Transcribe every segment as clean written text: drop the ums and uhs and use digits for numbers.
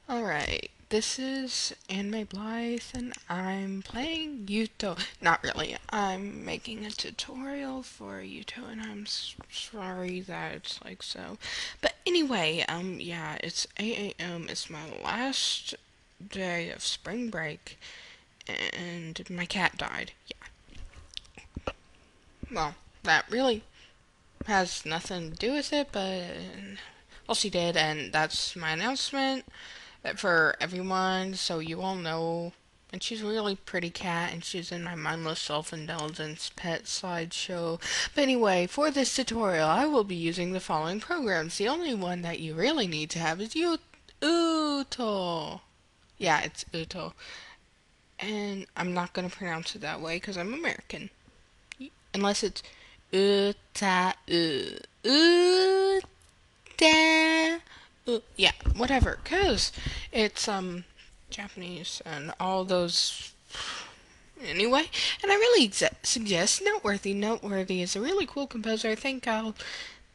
Alright, this is ANY MIDI and I'm playing UTAU. Not really, I'm making a tutorial for UTAU and I'm sorry that it's like so. But anyway, yeah, it's 8 a.m. It's my last day of spring break and my cat died. Yeah, well, that really has nothing to do with it, but well, she did, and that's my announcement for everyone, so you all know. And she's a really pretty cat, and she's in my mindless self-indulgence pet slideshow. But anyway, for this tutorial, I will be using the following programs. The only one that you really need to have is UTAU. Yeah, it's UTAU. And I'm not going to pronounce it that way because I'm American. Unless it's UTAU. UTAU. Yeah, whatever, cause it's Japanese and all those anyway. And I really suggest NoteWorthy. NoteWorthy is a really cool composer. I think I'll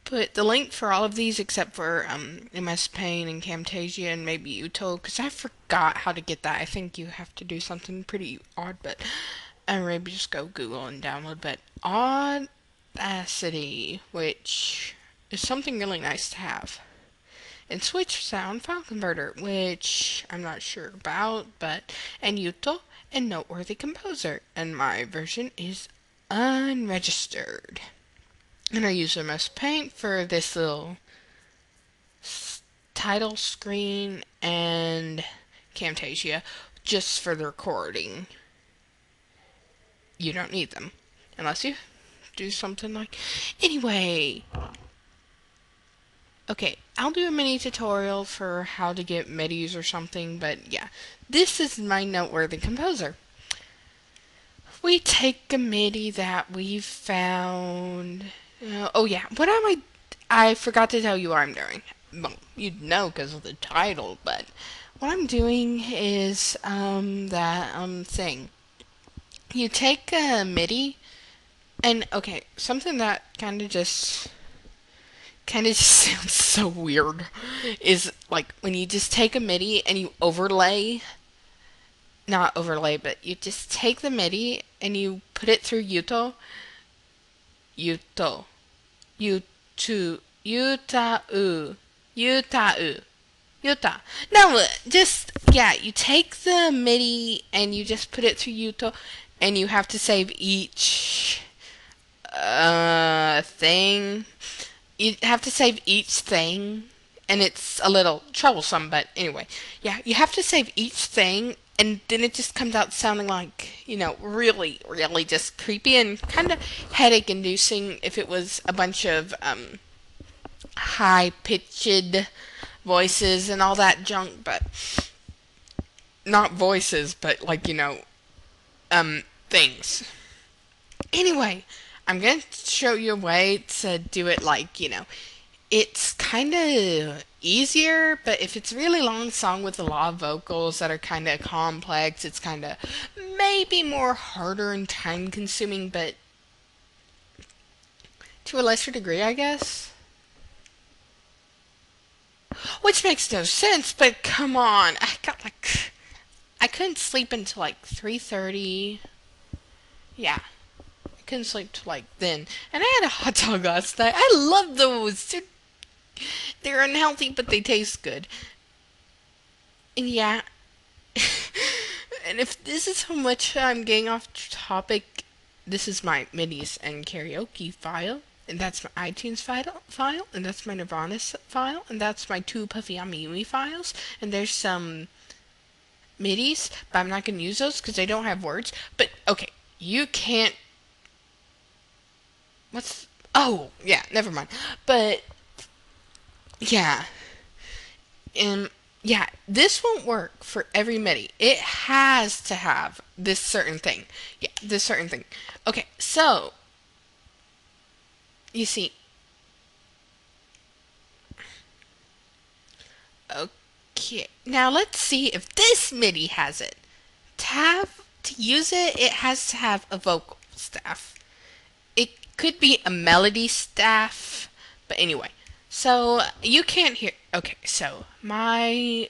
put the link for all of these except for MS Paint and Camtasia and maybe UTAU because I forgot how to get that. I think you have to do something pretty odd, but maybe just go Google and download. But Audacity, which is something really nice to have, and Switch Sound File Converter, which I'm not sure about, but and UTAU and NoteWorthy Composer, and my version is unregistered. And I use MS Paint for this little title screen and Camtasia just for the recording. You don't need them unless you do something like. Anyway, okay, I'll do a mini tutorial for how to get MIDIs or something, but yeah, this is my NoteWorthy composer. We take a MIDI that we've found. Oh yeah, what am I forgot to tell you what I'm doing. Well, you'd know because of the title, but what I'm doing is that thing. You take a MIDI, and okay, something that kind of just sounds so weird is like when you just take a MIDI and you overlay, not overlay, but you just take the MIDI and you put it through UTAU, UTAU, UTAU, UTAU. No, just, yeah, you take the MIDI and you just put it through UTAU and you have to save each thing. You have to save each thing, and it's a little troublesome, but anyway, yeah, you have to save each thing, and then it just comes out sounding like, really, really just creepy and kind of headache inducing if it was a bunch of high pitched voices and all that junk, but not voices, but like, things. Anyway, I'm going to show you a way to do it like, it's kind of easier, but if it's a really long song with a lot of vocals that are kind of complex, it's kind of maybe more harder and time consuming, but to a lesser degree, I guess. Which makes no sense, but come on. I couldn't sleep until like 3:30. Yeah, I couldn't sleep till like then. And I had a hot dog last night. I love those. They're unhealthy, but they taste good. And yeah, and if this is how much I'm getting off topic, this is my MIDIs and karaoke file, and that's my iTunes file, and that's my Nirvana file, and that's my two Puffy Amiyumi files, and there's some MIDIs, but I'm not going to use those because they don't have words. But okay, you can't. What's. Oh, yeah, never mind. But yeah, and yeah, this won't work for every MIDI. It has to have this certain thing. Yeah, this certain thing. Okay, so you see, okay, now let's see if this MIDI has it. To use it, it has to have a vocal staff. It could be a melody staff, but anyway. So you can't hear. Okay, so my